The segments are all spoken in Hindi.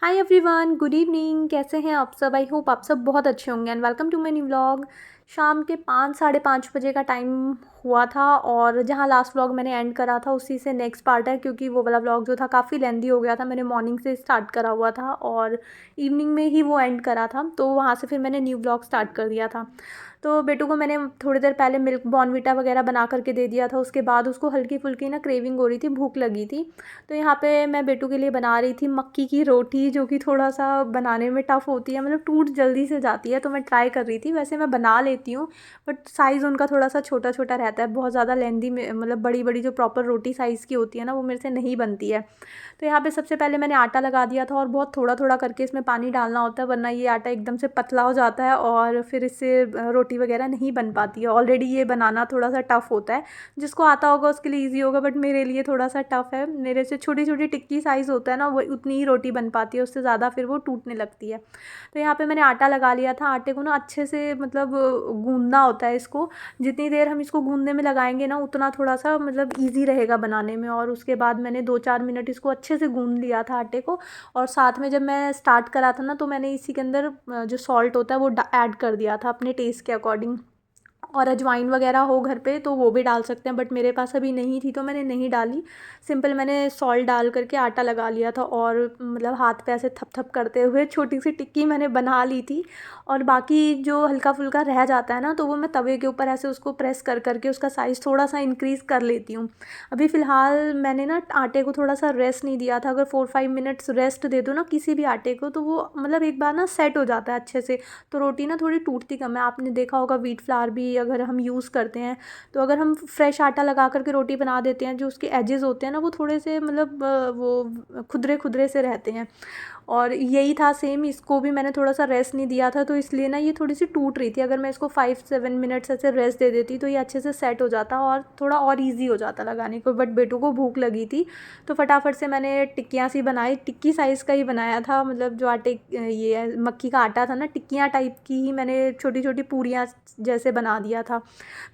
Hi everyone, good evening. कैसे हैं आप सब? आई होप आप सब बहुत अच्छे होंगे and welcome to my new vlog. शाम के 5 साढ़े 5 बजे का टाइम हुआ था और जहां लास्ट व्लॉग मैंने एंड करा था उसी से नेक्स्ट पार्ट है, क्योंकि वो वाला व्लॉग जो था काफ़ी लेंदी हो गया था। मैंने मॉर्निंग से स्टार्ट करा हुआ था और इवनिंग में ही वो एंड करा था, तो वहाँ से फिर मैंने न्यू व्लॉग स्टार्ट कर दिया था। तो बेटू को मैंने थोड़ी देर पहले मिल्क बॉर्नविटा वगैरह बना करके दे दिया था। उसके बाद उसको हल्की फुल्की ना क्रेविंग हो रही थी, भूख लगी थी। तो यहाँ पे मैं बेटू के लिए बना रही थी मक्की की रोटी, जो कि थोड़ा सा बनाने में टफ़ होती है, मतलब टूट जल्दी से जाती है। तो मैं ट्राई कर रही थी, वैसे मैं बना लेती हूँ बट साइज़ उनका थोड़ा सा छोटा छोटा रहता है, बहुत ज़्यादा लेंदी में, मतलब बड़ी बड़ी जो प्रॉपर रोटी साइज़ की होती है ना, वो मेरे से नहीं बनती है। तो यहाँ पे सबसे पहले मैंने आटा लगा दिया था और बहुत थोड़ा थोड़ा करके इसमें पानी डालना होता है, वरना ये आटा एकदम से पतला हो जाता है और फिर इससे रोटी वगैरह नहीं बन पाती है। ऑलरेडी ये बनाना थोड़ा सा टफ़ होता है, जिसको आता होगा उसके लिए ईजी होगा, बट मेरे लिए थोड़ा सा टफ़ है। मेरे से छोटी छोटी टिक्की साइज़ होता है ना, वो उतनी ही रोटी बन पाती है, उससे ज़्यादा फिर वो टूटने लगती है। तो यहाँ पे मैंने आटा लगा लिया था। आटे को ना अच्छे से मतलब गूंदना होता है इसको। जितनी देर हम इसको गूंदने में लगाएंगे ना, उतना थोड़ा सा मतलब ईजी रहेगा बनाने में। और उसके बाद मैंने 2-4 मिनट इसको अच्छे से गूंद लिया था आटे को। और साथ में जब मैं स्टार्ट करा था ना, तो मैंने इसी के अंदर जो सॉल्ट होता है वो ऐड कर दिया था अपने टेस्ट के अकॉर्डिंग। और अजवाइन वगैरह हो घर पे तो वो भी डाल सकते हैं, बट मेरे पास अभी नहीं थी तो मैंने नहीं डाली। सिंपल मैंने सॉल्ट डाल करके आटा लगा लिया था और मतलब हाथ पे ऐसे थप थप करते हुए छोटी सी टिक्की मैंने बना ली थी। और बाकी जो हल्का फुल्का रह जाता है ना, तो वो मैं तवे के ऊपर ऐसे उसको प्रेस कर करके उसका साइज़ थोड़ा सा इंक्रीज़ कर लेती हूँ। अभी फ़िलहाल मैंने ना आटे को थोड़ा सा रेस्ट नहीं दिया था। अगर 4-5 मिनट्स रेस्ट दे दो ना किसी भी आटे को, तो वो मतलब एक बार ना सेट हो जाता है अच्छे से। तो रोटी ना थोड़ी टूटती कम है। आपने देखा होगा व्हीट फ्लावर भी अगर हम यूज़ करते हैं, तो अगर हम फ्रेश आटा लगा करके रोटी बना देते हैं, जो उसके एजेस होते हैं ना, वो थोड़े से मतलब वो खुदरे खुदरे से रहते हैं। और यही था सेम, इसको भी मैंने थोड़ा सा रेस्ट नहीं दिया था, तो इसलिए ना ये थोड़ी सी टूट रही थी। अगर मैं इसको 5-7 मिनट्स ऐसे रेस्ट दे देती तो ये अच्छे से सेट हो जाता और थोड़ा और ईजी हो जाता लगाने को। बट बेटू को भूख लगी थी तो फटाफट से मैंने टिक्कियाँ सी बनाई। टिक्की साइज़ का ही बनाया था, मतलब जो आटे ये मक्की का आटा था ना, टिक्कियाँ टाइप की ही मैंने छोटी छोटी पूरियाँ जैसे बना दिया था।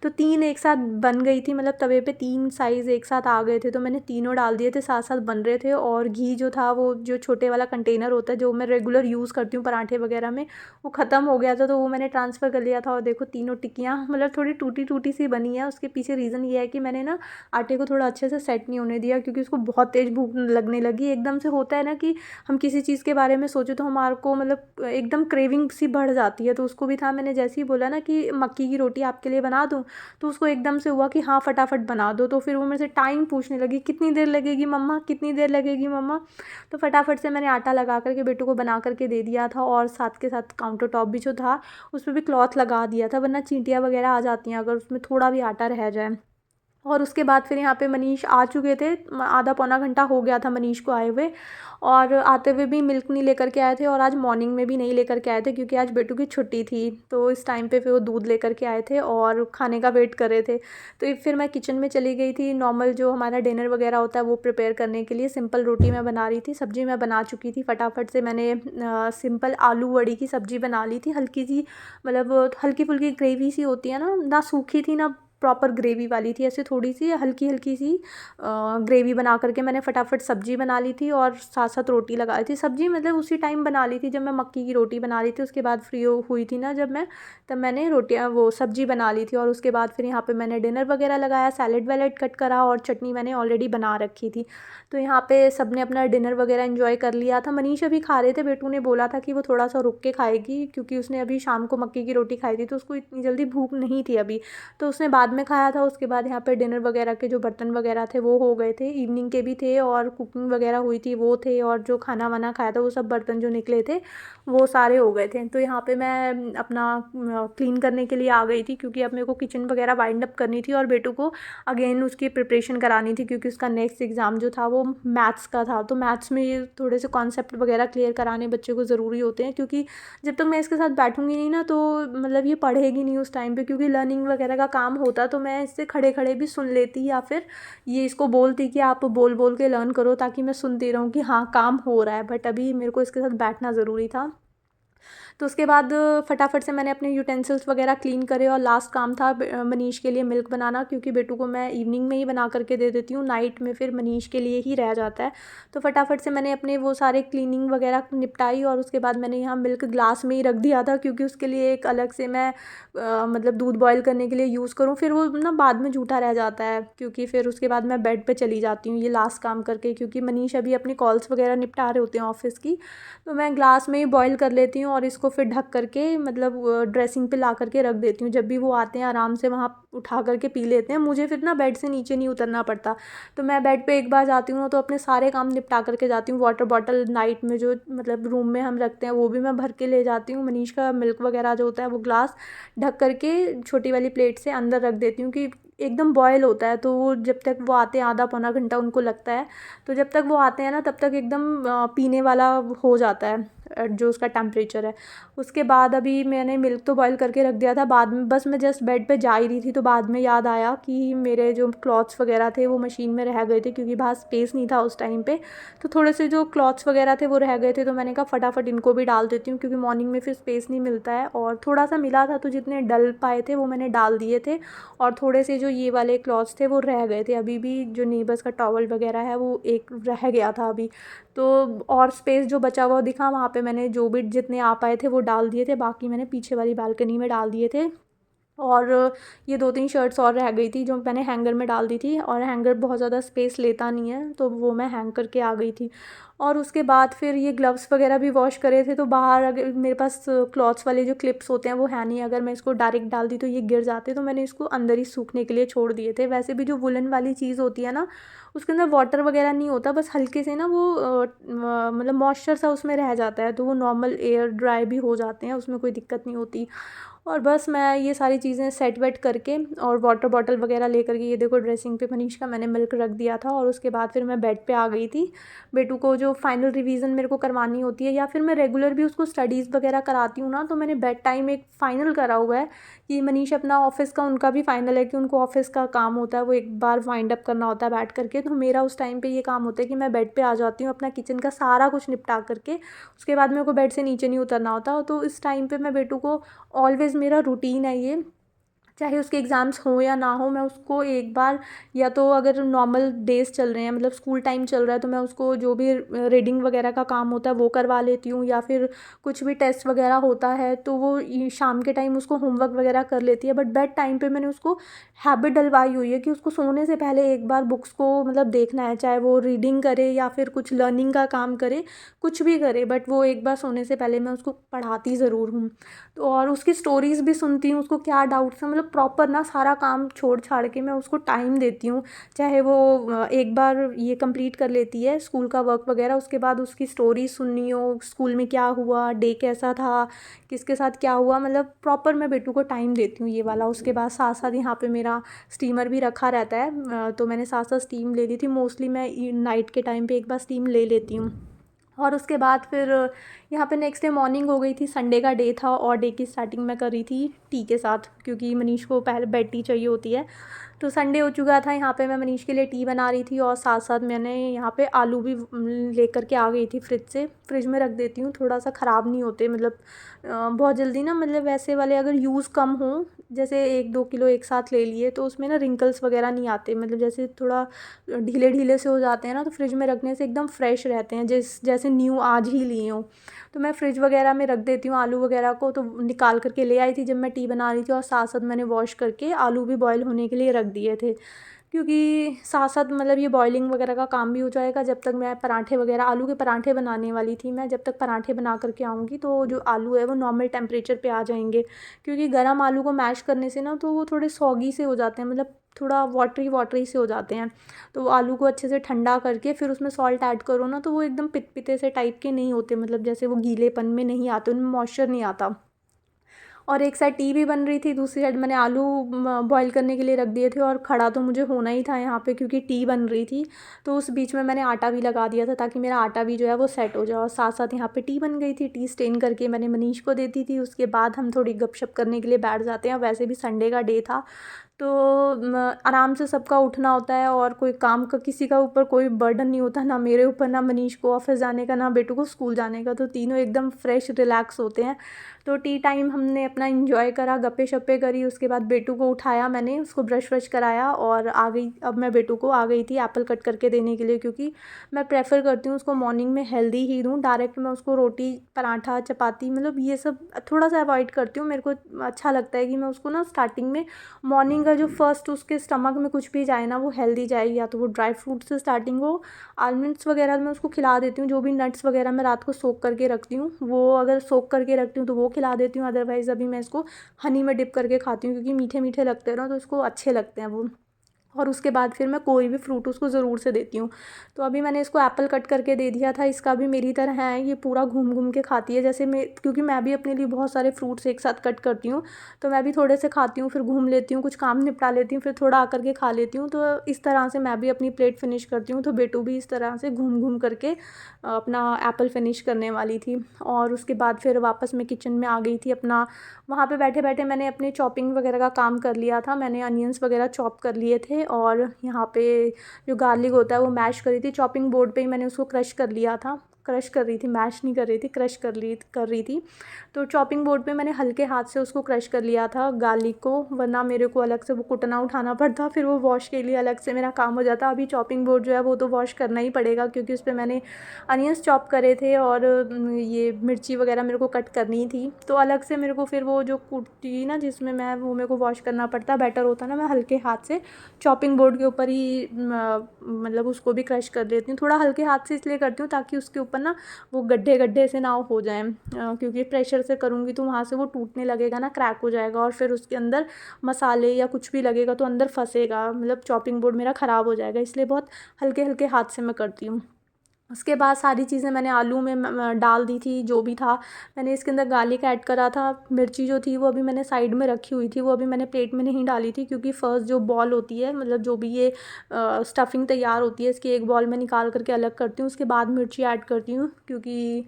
तो 3 एक साथ बन गई थी, मतलब तवे पे 3 साइज़ एक साथ आ गए थे, तो मैंने तीनों डाल दिए थे, साथ साथ बन रहे थे। और घी जो था, वो जो छोटे वाला कंटेनर होता है जो मैं रेगुलर यूज़ करती हूँ पराठे वगैरह में, वो ख़त्म हो गया था, तो वो मैंने ट्रांसफ़र कर लिया था। और देखो तीनों टिक्कियाँ मतलब थोड़ी टूटी टूटी सी बनी है। उसके पीछे रीज़न ये है कि मैंने ना आटे को थोड़ा अच्छे से सेट नहीं होने दिया, क्योंकि उसको बहुत तेज़ भूख लगने लगी। एकदम से होता है ना कि हम किसी चीज़ के बारे में सोचें तो हमारे को मतलब एकदम क्रेविंग सी बढ़ जाती है। तो उसको भी था, मैंने जैसे ही बोला ना कि मक्की की रोटी आपके लिए बना दूँ, तो उसको एकदम से हुआ कि हाँ फटाफट बना दो। तो फिर वो मेरे से टाइम पूछने लगी, कितनी देर लगेगी मम्मा, कितनी देर लगेगी मम्मा। तो फटाफट से मैंने आटा लगा करके बेटू को बना करके दे दिया था। और साथ के साथ काउंटर टॉप भी जो था उस पर भी क्लॉथ लगा दिया था, वरना चींटियाँ वगैरह आ जाती हैं अगर उसमें थोड़ा भी आटा रह जाए। और उसके बाद फिर यहाँ पे मनीष आ चुके थे। आधा पौना घंटा हो गया था मनीष को आए हुए। और आते हुए भी मिल्क नहीं लेकर के आए थे और आज मॉर्निंग में भी नहीं लेकर के आए थे, क्योंकि आज बेटू की छुट्टी थी। तो इस टाइम पे फिर वो दूध लेकर के आए थे और खाने का वेट कर रहे थे। तो फिर मैं किचन में चली गई थी, नॉर्मल जो हमारा डिनर वगैरह होता है वो प्रिपेयर करने के लिए। सिंपल रोटी मैं बना रही थी, सब्ज़ी मैं बना चुकी थी। फटाफट से मैंने सिंपल आलू वड़ी की सब्ज़ी बना ली थी, हल्की सी, मतलब हल्की फुल्की ग्रेवी सी होती है ना, ना सूखी थी ना प्रॉपर ग्रेवी वाली थी, ऐसे थोड़ी सी हल्की हल्की सी ग्रेवी बना करके मैंने फटाफट सब्ज़ी बना ली थी और साथ साथ रोटी लगा ली थी। सब्ज़ी मतलब उसी टाइम बना ली थी जब मैं मक्की की रोटी बना रही थी। उसके बाद फ्री हुई थी ना जब मैं, तब मैंने रोटियाँ वो सब्ज़ी बना ली थी। और उसके बाद फिर यहाँ पे मैंने डिनर वगैरह लगाया, सैलेड वैलेड कट करा और चटनी मैंने ऑलरेडी बना रखी थी। तो यहाँ पे सब ने अपना डिनर वगैरह इन्जॉय कर लिया था। मनीष अभी खा रहे थे, बेटू ने बोला था कि वो थोड़ा सा रुक के खाएगी, क्योंकि उसने अभी शाम को मक्की की रोटी खाई थी, तो उसको इतनी जल्दी भूख नहीं थी अभी, तो उसने बाद में खाया था। उसके बाद यहाँ पे डिनर वगैरह के जो बर्तन वगैरह थे वो हो गए थे, इवनिंग के भी थे और कुकिंग वगैरह हुई थी वो थे, और जो खाना वाना खाया था वो सब बर्तन जो निकले थे वो सारे हो गए थे। तो यहाँ पे मैं अपना क्लीन करने के लिए आ गई थी, क्योंकि अब मेरे को किचन वगैरह वाइंड अप करनी थी और बेटू को अगेन उसकी प्रिपरेशन करानी थी, क्योंकि उसका नेक्स्ट एग्ज़ाम जो था वो मैथ्स का था। तो मैथ्स में ये थोड़े से कॉन्सेप्ट वगैरह क्लियर कराने बच्चे को ज़रूरी होते हैं, क्योंकि जब तक मैं इसके साथ बैठूंगी नहीं ना, तो मतलब ये पढ़ेगी नहीं उस टाइम पे, क्योंकि लर्निंग वगैरह का काम होता तो मैं इससे खड़े खड़े भी सुन लेती, या फिर ये इसको बोलती कि आप बोल बोल के लर्न करो, ताकि मैं सुनती रहूँ कि हाँ काम हो रहा है। बट अभी मेरे को इसके साथ बैठना ज़रूरी था। तो उसके बाद फटाफट से मैंने अपने यूटेंसिल्स वगैरह क्लीन करे और लास्ट काम था मनीष के लिए मिल्क बनाना, क्योंकि बेटू को मैं इवनिंग में ही बना करके दे देती हूँ, नाइट में फिर मनीष के लिए ही रह जाता है। तो फटाफट से मैंने अपने वो सारे क्लीनिंग वगैरह निपटाई और उसके बाद मैंने यहाँ मिल्क ग्लास में ही रख दिया था, क्योंकि उसके लिए एक अलग से मैं मतलब दूध बॉयल करने के लिए यूज़ करूँ, फिर वो ना बाद में जूठा रह जाता है, क्योंकि फिर उसके बाद मैं बेड पे चली जाती हूँ ये लास्ट काम करके, क्योंकि मनीष अभी अपनी कॉल्स वगैरह निपटा रहे होते हैं ऑफिस की। तो मैं ग्लास में ही बॉयल कर लेती हूँ और इसको फिर ढक करके मतलब ड्रेसिंग पे ला करके रख देती हूँ। जब भी वो आते हैं आराम से वहाँ उठा करके पी लेते हैं, मुझे फिर ना बेड से नीचे नहीं उतरना पड़ता। तो मैं बेड पे एक बार जाती हूँ तो अपने सारे काम निपटा करके जाती हूँ। वाटर बॉटल नाइट में जो मतलब रूम में हम रखते हैं वो भी मैं भर के ले जाती हूँ। मनीष का मिल्क वगैरह जो होता है वो ग्लास ढक करके छोटी वाली प्लेट से अंदर रख देती हूँ कि एकदम बॉयल होता है। तो वो जब तक वो आते हैं आधा पौना घंटा उनको लगता है, तो जब तक वो आते हैं ना तब तक एकदम पीने वाला हो जाता है जो उसका टेम्परेचर है। उसके बाद अभी मैंने मिल्क तो बॉयल करके रख दिया था, बाद में बस मैं जस्ट बेड पे जा ही रही थी तो बाद में याद आया कि मेरे जो क्लॉथ्स वगैरह थे वो मशीन में रह गए थे, क्योंकि बाहर स्पेस नहीं था उस टाइम पे। तो थोड़े से जो क्लॉथ्स वगैरह थे वो रह गए थे, तो मैंने कहा फटाफट इनको भी डाल देती हूँ, क्योंकि मॉर्निंग में फिर स्पेस नहीं मिलता है। और थोड़ा सा मिला था तो जितने डल पाए थे वो मैंने डाल दिए थे, और थोड़े से जो ये वाले क्लॉथ्स थे वो रह गए थे। अभी भी जो नेबर्स का टॉवल वगैरह है वो एक रह गया था अभी, तो और स्पेस जो बचा हुआ दिखा वहाँ पे मैंने जो भी जितने आ पाए थे वो डाल दिए थे, बाकी मैंने पीछे वाली बालकनी में डाल दिए थे। और ये 2-3 शर्ट्स और रह गई थी जो मैंने हैंगर में डाल दी थी, और हैंगर बहुत ज़्यादा स्पेस लेता नहीं है तो वो मैं हैंग करके आ गई थी। और उसके बाद फिर ये ग्लव्स वगैरह भी वॉश करे थे, तो बाहर अगर मेरे पास क्लॉथ्स वाले जो क्लिप्स होते हैं वो है नहीं, अगर मैं इसको डायरेक्ट डाल दी तो ये गिर जाते, तो मैंने इसको अंदर ही सूखने के लिए छोड़ दिए थे। वैसे भी जो वुलन वाली चीज़ होती है ना उसके अंदर वाटर वगैरह नहीं होता, बस हल्के से ना वो मतलब मॉइस्चर सा उसमें रह जाता है, तो वो नॉर्मल एयर ड्राई भी हो जाते हैं, उसमें कोई दिक्कत नहीं होती। और बस मैं ये सारी चीज़ें सेट वेट करके और वाटर बॉटल वगैरह लेकर के ये देखो ड्रेसिंग पे मनीष का मैंने मिल्क रख दिया था, और उसके बाद फिर मैं बेड पे आ गई थी। बेटू को जो फाइनल रिवीजन मेरे को करवानी होती है, या फिर मैं रेगुलर भी उसको स्टडीज़ वगैरह कराती हूँ ना, तो मैंने बेड टाइम एक फ़ाइनल करा हुआ है कि मनीष अपना ऑफिस का उनका भी फाइनल है कि उनको ऑफिस का काम होता है वो एक बार वाइंड अप करना होता है बैठ करके। तो मेरा उस टाइम पे ये काम होता है कि मैं बेड पे आ जाती हूँ अपना किचन का सारा कुछ निपटा करके, उसके बाद मेरे को बेड से नीचे नहीं उतरना होता। तो इस टाइम पे मैं बेटू को ऑलवेज़ मेरा रूटीन है ये, चाहे उसके एग्ज़ाम्स हों या ना हो, मैं उसको एक बार या तो अगर नॉर्मल डेज़ चल रहे हैं मतलब स्कूल टाइम चल रहा है तो मैं उसको जो भी रीडिंग वगैरह का काम होता है वो करवा लेती हूँ, या फिर कुछ भी टेस्ट वगैरह होता है तो वो शाम के टाइम उसको होमवर्क वगैरह कर लेती है। बट बेड टाइम पे मैंने उसको हैबिट डलवाई हुई है कि उसको सोने से पहले एक बार बुक्स को मतलब देखना है, चाहे वो रीडिंग करे या फिर कुछ लर्निंग का काम करे, कुछ भी करे, बट वो एक बार सोने से पहले मैं उसको पढ़ाती ज़रूर हूँ। तो और उसकी स्टोरीज़ भी सुनती हूँ, उसको क्या डाउट्स हैं, मतलब प्रॉपर ना सारा काम छोड़ छाड़ के मैं उसको टाइम देती हूँ। चाहे वो एक बार ये कंप्लीट कर लेती है स्कूल का वर्क वगैरह, उसके बाद उसकी स्टोरी सुननी हो, स्कूल में क्या हुआ, डे कैसा था, किसके साथ क्या हुआ, मतलब प्रॉपर मैं बेटू को टाइम देती हूँ ये वाला। उसके बाद साथ साथ यहाँ पे मेरा स्टीमर भी रखा रहता है, तो मैंने साथ साथ स्टीम ले ली थी। मोस्टली मैं नाइट के टाइम पे एक बार स्टीम ले लेती हूँ। और उसके बाद फिर यहाँ पे नेक्स्ट डे मॉर्निंग हो गई थी, संडे का डे था, और डे की स्टार्टिंग मैं कर रही थी टी के साथ, क्योंकि मनीष को पहले बेड टी चाहिए होती है। तो संडे हो चुका था, यहाँ पे मैं मनीष के लिए टी बना रही थी, और साथ साथ मैंने यहाँ पे आलू भी लेकर के आ गई थी फ्रिज से। फ्रिज में रख देती हूँ, थोड़ा सा ख़राब नहीं होते, मतलब बहुत जल्दी ना, मतलब वैसे वाले अगर यूज़ कम हो, जैसे 1-2 किलो एक साथ ले लिए तो उसमें ना रिंकल्स वगैरह नहीं आते, मतलब जैसे थोड़ा ढीले ढीले से हो जाते हैं ना, तो फ्रिज में रखने से एकदम फ्रेश रहते हैं, जैसे न्यू आज ही लिए हों। तो मैं फ्रिज वगैरह में रख देती हूँ आलू वगैरह को, तो निकाल करके ले आई थी जब मैं टी बना रही थी, और साथ साथ मैंने वॉश करके आलू भी बॉयल होने के लिए रख दिए थे, क्योंकि साथ साथ मतलब ये बॉइलिंग वगैरह का काम भी हो जाएगा। जब तक मैं पराठे वगैरह आलू के पराठे बनाने वाली थी मैं, जब तक पराठे बना करके आऊँगी तो जो आलू है वो नॉर्मल टेम्परेचर पे आ जाएंगे, क्योंकि गर्म आलू को मैश करने से ना तो वो थोड़े सॉगी से हो जाते हैं, मतलब थोड़ा वाटरी वाटरी से हो जाते हैं। तो आलू को अच्छे से ठंडा करके फिर उसमें सॉल्ट ऐड करो ना, तो वो एकदम पिते से टाइप के नहीं होते, मतलब जैसे वो गीलेपन में नहीं आते, उनमें मॉइस्चर नहीं आता। और एक साइड टी भी बन रही थी, दूसरी साइड मैंने आलू बॉईल करने के लिए रख दिए थे, और खड़ा तो मुझे होना ही था यहाँ पे क्योंकि टी बन रही थी। तो उस बीच में मैंने आटा भी लगा दिया था ताकि मेरा आटा भी जो है वो सेट हो जाए, और साथ साथ यहाँ पे टी बन गई थी। टी स्टेन करके मैंने मनीष को देती थी, उसके बाद हम थोड़ी गपशप करने के लिए बैठ जाते हैं, वैसे भी संडे का डे था तो आराम से सबका उठना होता है और कोई काम का किसी का ऊपर कोई बर्डन नहीं होता, ना मेरे ऊपर, ना मनीष को ऑफिस जाने का, ना बेटू को स्कूल जाने का। तो तीनों एकदम फ्रेश रिलैक्स होते हैं। तो टी टाइम हमने अपना इंजॉय करा, गप्पे शप्पे करी। उसके बाद बेटू को उठाया मैंने, उसको ब्रश व्रश कराया और आ गई। अब मैं बेटू को आ गई थी एप्पल कट करके देने के लिए, क्योंकि मैं प्रेफर करती हूँ उसको मॉर्निंग में हेल्दी ही दूँ। डायरेक्ट मैं उसको रोटी पराठा चपाती मतलब ये सब थोड़ा सा अवॉइड करती हूँ। मेरे को अच्छा लगता है कि मैं उसको ना स्टार्टिंग में मॉर्निंग का जो फर्स्ट उसके स्टमक में कुछ भी जाए ना वो हेल्दी जाए, या तो वो ड्राई फ्रूट से स्टार्टिंग हो। आलमंड्स वगैरह मैं उसको खिला देती हूँ, जो भी नट्स वगैरह मैं रात को सोक करके रखती हूँ वो अगर सोक करके रखती हूँ तो वो खिला देती हूँ। अदरवाइज़ अभी मैं इसको हनी में डिप करके खाती हूँ, क्योंकि मीठे मीठे लगते हैं ना, तो इसको अच्छे लगते हैं वो। और उसके बाद फिर मैं कोई भी फ्रूट उसको ज़रूर से देती हूँ। तो अभी मैंने इसको एप्पल कट करके दे दिया था। इसका भी मेरी तरह है, ये पूरा घूम घूम के खाती है। जैसे मैं, क्योंकि मैं भी अपने लिए बहुत सारे फ्रूट्स एक साथ कट करती हूँ, तो मैं भी थोड़े से खाती हूँ, फिर घूम लेती हूँ, कुछ काम निपटा लेती हूँ, फिर थोड़ा आकर के खा लेती हूँ। तो इस तरह से मैं भी अपनी प्लेट फिनिश करती हूँ। तो बेटू भी इस तरह से घूम घूम करके अपना एप्पल फिनिश करने वाली थी। और उसके बाद फिर वापस मैं किचन में आ गई थी अपना। वहाँ पे बैठे बैठे मैंने अपनी चॉपिंग वगैरह का काम कर लिया था। मैंने अनियंस वगैरह चॉप कर लिए थे, और यहाँ पे जो गार्लिक होता है वो मैश करी थी। चॉपिंग बोर्ड पे ही मैंने उसको क्रश कर लिया था, क्रश कर रही थी, मैश नहीं कर रही थी, क्रश कर रही थी। तो चॉपिंग बोर्ड पे मैंने हल्के हाथ से उसको क्रश कर लिया था गार्लिक को, वरना मेरे को अलग से वो कुटना उठाना पड़ता, फिर वो वॉश के लिए अलग से मेरा काम हो जाता। अभी चॉपिंग बोर्ड जो है वो तो वॉश करना ही पड़ेगा, क्योंकि उस पर मैंने अनियंस चॉप करे थे और ये मिर्ची वगैरह मेरे को कट करनी थी। तो अलग से मेरे को फिर वो जो कुटती ना जिसमें मैं, वो मेरे को वॉश करना पड़ता। बेटर होता ना मैं हल्के हाथ से चॉपिंग बोर्ड के ऊपर ही मतलब उसको भी क्रश कर लेती हूँ। थोड़ा हल्के हाथ से इसलिए करती हूँ ताकि उसके ऊपर ना वो गड्ढे गड्ढे से ना हो जाए, क्योंकि प्रेशर से करूँगी तो वहाँ से वो टूटने लगेगा ना, क्रैक हो जाएगा, और फिर उसके अंदर मसाले या कुछ भी लगेगा तो अंदर फंसेगा, मतलब चॉपिंग बोर्ड मेरा ख़राब हो जाएगा। इसलिए बहुत हल्के हल्के हाथ से मैं करती हूँ। उसके बाद सारी चीज़ें मैंने आलू में डाल दी थी, जो भी था। मैंने इसके अंदर गार्लिक ऐड करा था। मिर्ची जो थी वो अभी मैंने साइड में रखी हुई थी, वो अभी मैंने प्लेट में नहीं डाली थी, क्योंकि फ़र्स्ट जो बॉल होती है, मतलब जो भी ये स्टफिंग तैयार होती है, इसकी एक बॉल मैं निकाल करके अलग करती हूँ। उसके बाद मिर्ची ऐड करती हूँ, क्योंकि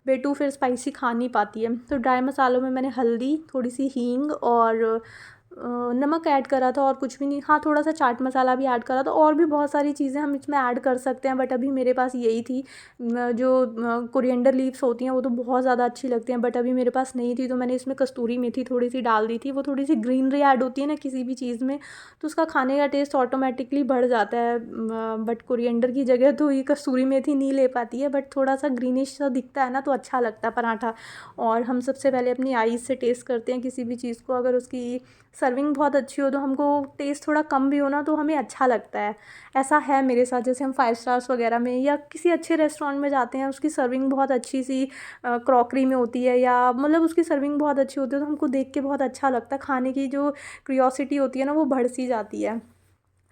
बेटू फिर स्पाइसी खा नहीं पाती है। तो ड्राई मसालों में मैंने हल्दी, थोड़ी सी हींग और नमक ऐड करा था, और कुछ भी नहीं। हाँ, थोड़ा सा चाट मसाला भी ऐड करा था, और भी बहुत सारी चीज़ें हम इसमें ऐड कर सकते हैं, बट अभी मेरे पास यही थी। जो कोरिएंडर लीव्स होती हैं वो तो बहुत ज़्यादा अच्छी लगती हैं, बट अभी मेरे पास नहीं थी, तो मैंने इसमें कस्तूरी मेथी थोड़ी सी डाल दी थी। वो थोड़ी सी ग्रीनरी ऐड होती है ना किसी भी चीज़ में, तो उसका खाने का टेस्ट ऑटोमेटिकली बढ़ जाता है। बट कोरिएंडर की जगह तो ये कस्तूरी मेथी नहीं ले पाती है, बट थोड़ा सा ग्रीनिश सा दिखता है ना, तो अच्छा लगता है पराठा। और हम सबसे पहले अपनी आईज़ से टेस्ट करते हैं किसी भी चीज़ को। अगर उसकी सर्विंग बहुत अच्छी हो तो हमको टेस्ट थोड़ा कम भी हो ना तो हमें अच्छा लगता है। ऐसा है मेरे साथ। जैसे हम 5 स्टार्स वगैरह में या किसी अच्छे रेस्टोरेंट में जाते हैं, उसकी सर्विंग बहुत अच्छी सी क्रॉकरी में होती है, या मतलब उसकी सर्विंग बहुत अच्छी होती है, तो हमको देख के बहुत अच्छा लगता है। खाने की जो क्यूरियोसिटी होती है ना वो बढ़ सी जाती है।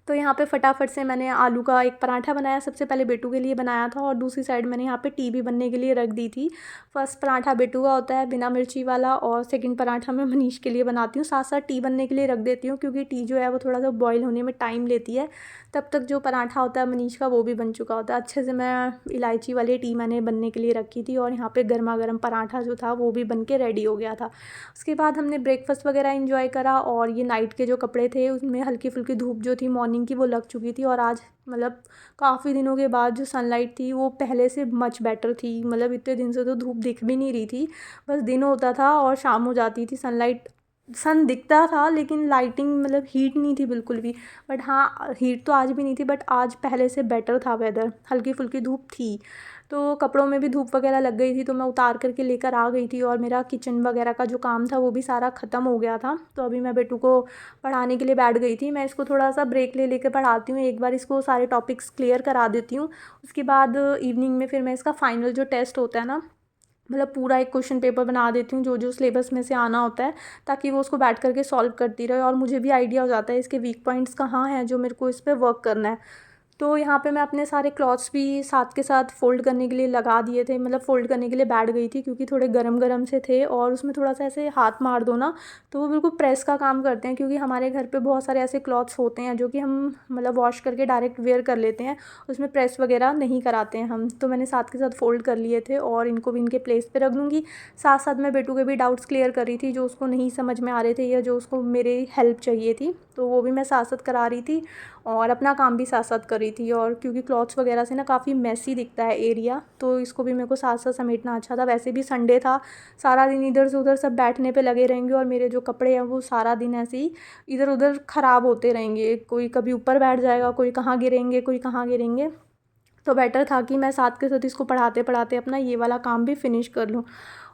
तो यहाँ पे फटाफट से मैंने आलू का एक पराठा बनाया। सबसे पहले बेटू के लिए बनाया था, और दूसरी साइड मैंने यहाँ पे टी भी बनने के लिए रख दी थी। फर्स्ट पराठा बेटू का होता है बिना मिर्ची वाला, और सेकंड पराठा मैं मनीष के लिए बनाती हूँ। साथ साथ टी बनने के लिए रख देती हूँ, क्योंकि टी जो है वो थोड़ा सा बॉईल होने में टाइम लेती है। तब तक जो पराठा होता है मनीष का वो भी बन चुका होता है। अच्छे से मैं इलायची वाली टी मैंने बनने के लिए रखी थी, और यहाँ पर गर्मा गर्म पराठा जो था वो भी बन के रेडी हो गया था। उसके बाद हमने ब्रेकफास्ट वगैरह इन्जॉय करा, और ये नाइट के जो कपड़े थे उसमें हल्की फुल्की धूप जो थी मॉर्निंग की वो लग चुकी थी। और आज मतलब काफ़ी दिनों के बाद जो सनलाइट थी वो पहले से मच बेटर थी। मतलब इतने दिन से तो धूप दिख भी नहीं रही थी, बस दिन होता था और शाम हो जाती थी। सनलाइट, सन दिखता था लेकिन लाइटिंग मतलब हीट नहीं थी बिल्कुल भी। बट हाँ, हीट तो आज भी नहीं थी, बट आज पहले से बेटर था वेदर, हल्की फुल्की धूप थी। तो कपड़ों में भी धूप वगैरह लग गई थी, तो मैं उतार करके लेकर आ गई थी, और मेरा किचन वगैरह का जो काम था वो भी सारा ख़त्म हो गया था। तो अभी मैं बेटू को पढ़ाने के लिए बैठ गई थी। मैं इसको थोड़ा सा ब्रेक ले लेकर पढ़ाती हूँ, एक बार इसको सारे टॉपिक्स क्लियर करा देती हूँ। उसके बाद इवनिंग में फिर मैं इसका फाइनल जो टेस्ट होता है ना, मतलब पूरा एक क्वेश्चन पेपर बना देती हूँ जो जो सिलेबस में से आना होता है, ताकि वो उसको बैठ करके सॉल्व करती रहे, और मुझे भी आइडिया हो जाता है इसके वीक पॉइंट्स कहाँ हैं जो मेरे को इस पर वर्क करना है। तो यहाँ पे मैं अपने सारे क्लॉथ्स भी साथ के साथ फ़ोल्ड करने के लिए लगा दिए थे, मतलब फ़ोल्ड करने के लिए बैठ गई थी, क्योंकि थोड़े गरम गरम से थे, और उसमें थोड़ा सा ऐसे हाथ मार दो ना तो वो बिल्कुल प्रेस का काम करते हैं। क्योंकि हमारे घर पे बहुत सारे ऐसे क्लॉथ्स होते हैं जो कि हम मतलब वॉश करके डायरेक्ट वेयर कर लेते हैं, उसमें प्रेस वगैरह नहीं कराते हैं हम। तो मैंने साथ के साथ फ़ोल्ड कर लिए थे, और इनको भी इनके प्लेस पर रख दूँगी। साथ साथ मैं बेटू के भी डाउट्स क्लियर कर रही थी जो उसको नहीं समझ में आ रहे थे, या जो उसको मेरी हेल्प चाहिए थी। तो वो भी मैं साथ साथ करा रही थी और अपना काम भी साथ साथ कर रही थी। और क्योंकि क्लॉथ्स वगैरह से ना काफ़ी मेसी दिखता है एरिया, तो इसको भी मेरे को साथ साथ समेटना अच्छा था। वैसे भी संडे था, सारा दिन इधर से उधर सब बैठने पे लगे रहेंगे और मेरे जो कपड़े हैं वो सारा दिन ऐसे ही इधर उधर ख़राब होते रहेंगे, कोई कभी ऊपर बैठ जाएगा, कोई कहाँ गिरेंगे, कोई कहाँ गिरेंगे। तो बेटर था कि मैं साथ के साथ इसको पढ़ाते पढ़ाते अपना ये वाला काम भी फिनिश कर लूँ।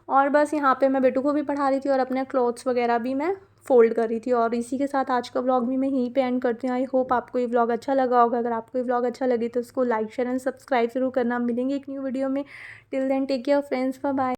और बस यहाँ पे मैं बेटू को भी पढ़ा रही थी और अपने क्लॉथ्स वगैरह भी मैं फ़ोल्ड कर रही थी। और इसी के साथ आज का व्लॉग भी मैं यहीं पे एंड करती हूँ। आई होप आपको ये व्लॉग अच्छा लगा होगा। अगर आपको ये व्लॉग अच्छा लगे तो उसको लाइक शेयर एंड सब्सक्राइब ज़रूर करना। मिलेंगे एक न्यू वीडियो में। Till then take care friends, bye bye.